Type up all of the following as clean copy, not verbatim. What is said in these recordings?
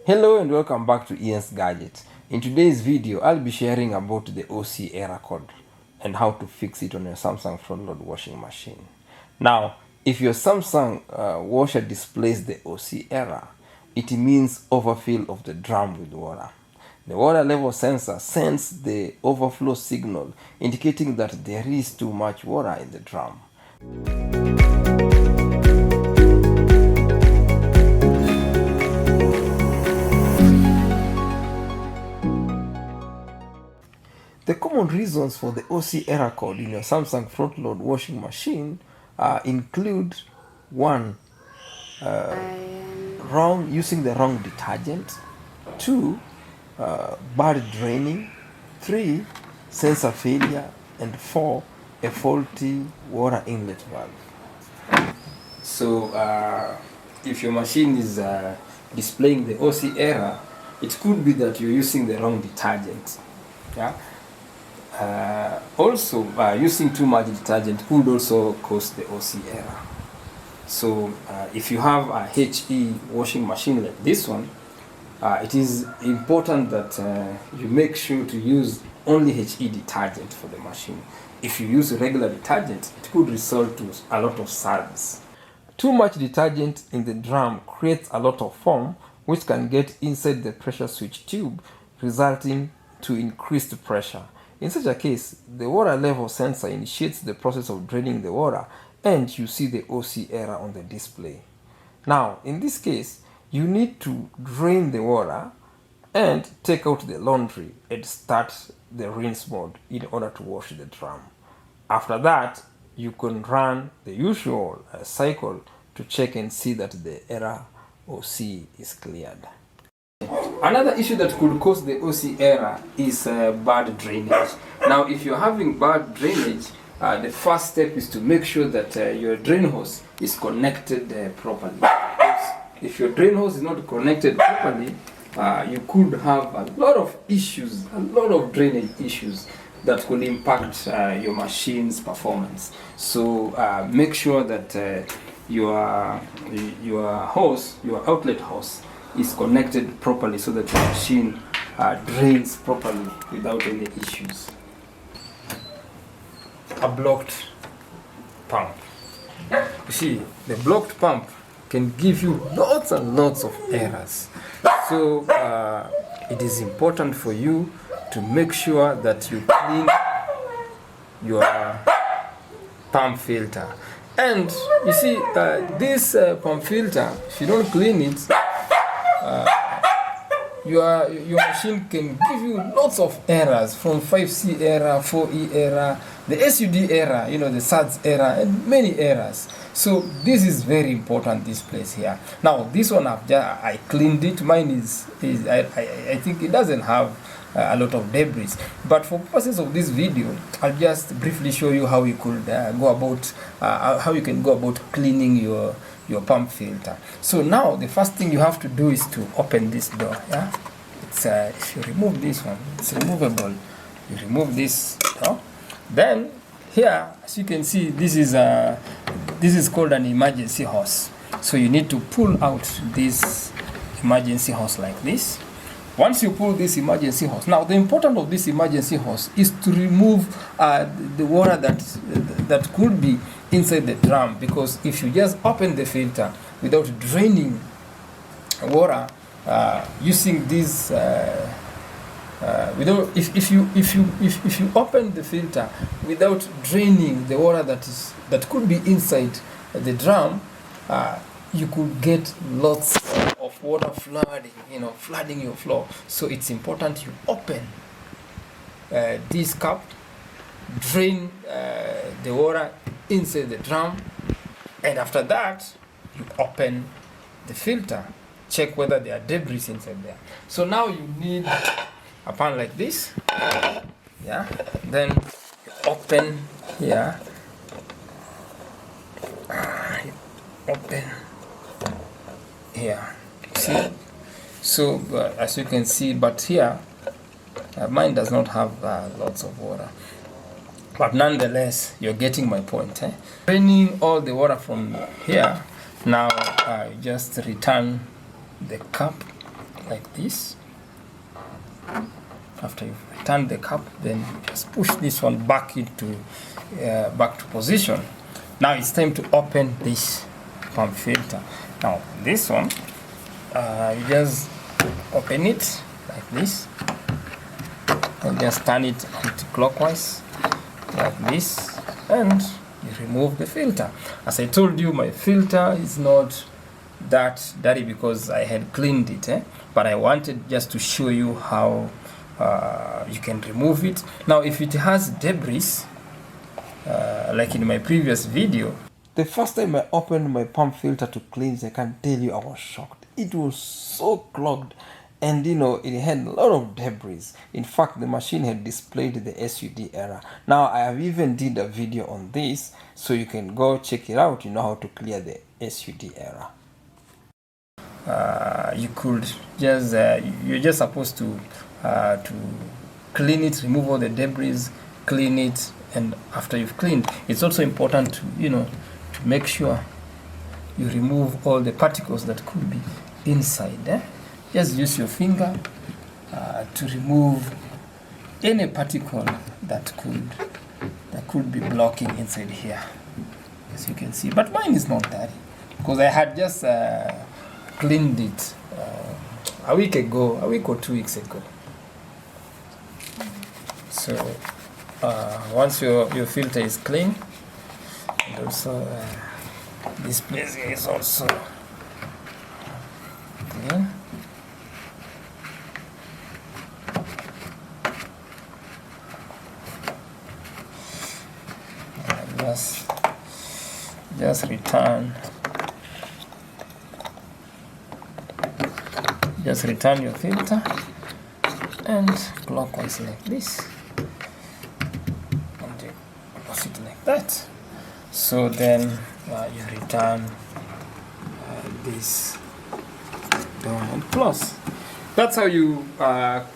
Hello and welcome back to Ian's Gadget. In today's video, I'll be sharing about the OC error code and how to fix it on your Samsung front load washing machine. Now, if your Samsung washer displays the OC error, it means overfill of the drum with water. The water level sensor sends the overflow signal indicating that there is too much water in the drum. The common reasons for the OC error code in your Samsung front load washing machine include 1. Using the wrong detergent. 2. Bad draining. 3. Sensor failure. And 4. A faulty water inlet valve. So if your machine is displaying the OC error, it could be that you're using the wrong detergent. Yeah. Also, using too much detergent could also cause the OC error. So, if you have a HE washing machine like this one, it is important that you make sure to use only HE detergent for the machine. If you use regular detergent, it could result to a lot of suds. Too much detergent in the drum creates a lot of foam, which can get inside the pressure switch tube, resulting to increased pressure. In such a case, the water level sensor initiates the process of draining the water and you see the OC error on the display. Now, in this case, you need to drain the water and take out the laundry and start the rinse mode in order to wash the drum. After that, you can run the usual cycle to check and see that the error OC is cleared. Another issue that could cause the OC error is bad drainage. Now, if you're having bad drainage, the first step is to make sure that your drain hose is connected properly. Because if your drain hose is not connected properly, you could have a lot of issues, a lot of drainage issues that could impact your machine's performance. So make sure that your hose, your outlet hose, is connected properly so that the machine drains properly without any issues. A blocked pump. You see, the blocked pump can give you lots and lots of errors. So it is important for you to make sure that you clean your pump filter. And you see, this pump filter, if you don't clean it, your machine can give you lots of errors, from 5C error, 4E error, the SUD error, the SADS error, and many errors. So this is very important, this place here. Now this one I cleaned it. Mine is I think it doesn't have a lot of debris, but for purposes of this video, I'll just briefly show you how you could go about how you can go about cleaning your pump filter. So now the first thing you have to do is to open this door. Yeah, it's if you remove this one, it's removable. You remove this door. Then here, as you can see, this is called an emergency hose. So you need to pull out this emergency hose like this. Once you pull this emergency hose, now the importance of this emergency hose is to remove the water that could be inside the drum, because if you just open the filter without draining water using this if you open the filter without draining the water that could be inside the drum, you could get lots of water flooding your floor. So it's important you open this cap, drain the water inside the drum, and after that you open the filter, check whether there are debris inside there. So now you need a pan like this, yeah, then you open here, you open here, see. So as you can see, but here mine does not have lots of water, but nonetheless you're getting my point. Draining all the water from here. Now just return the cap like this. After you've returned the cap, then just push this one back into back to position. Now it's time to open this pump filter. Now this one, you just open it like this and just turn it anti-clockwise like this, and you remove the filter. As I told you, my filter is not that dirty because I had cleaned it, but I wanted just to show you how you can remove it. Now if it has debris, like in my previous video, the first time I opened my pump filter to cleanse, I can tell you I was shocked. It was so clogged, and it had a lot of debris. In fact, the machine had displayed the SUD error. Now I have even did a video on this, so you can go check it out. You know how to clear the SUD error. You could just you're just supposed to clean it, remove all the debris, clean it, and after you've cleaned, it's also important to to make sure you remove all the particles that could be inside. Just use your finger to remove any particle that could be blocking inside here, as you can see. But mine is not dirty because I had just cleaned it a week or 2 weeks ago. So once your filter is clean, and also this place here is also clean. Just return your filter and clockwise like this, and you close it like that. So then you return this down and close. That's how you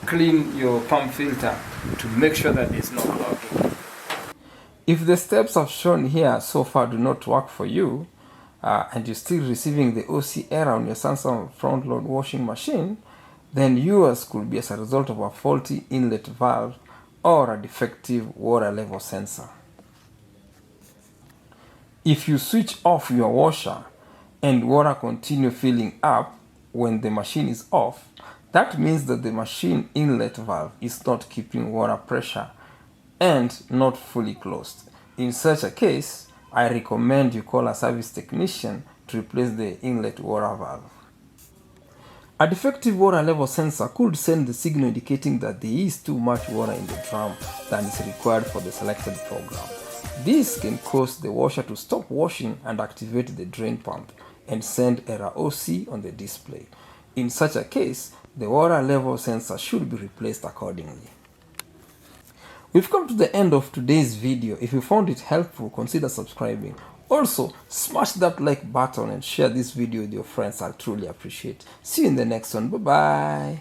clean your pump filter, to make sure that there's no clogging. If the steps I've shown here so far do not work for you, and you're still receiving the OC error on your Samsung front load washing machine, then yours could be as a result of a faulty inlet valve or a defective water level sensor. If you switch off your washer and water continue filling up when the machine is off, that means that the machine inlet valve is not keeping water pressure and not fully closed. In such a case, I recommend you call a service technician to replace the inlet water valve. A defective water level sensor could send the signal indicating that there is too much water in the drum than is required for the selected program. This can cause the washer to stop washing and activate the drain pump and send error OC on the display. In such a case, the water level sensor should be replaced accordingly. We've come to the end of today's video. If you found it helpful, consider subscribing. Also, smash that like button and share this video with your friends. I'll truly appreciate. See you in the next one. Bye-bye.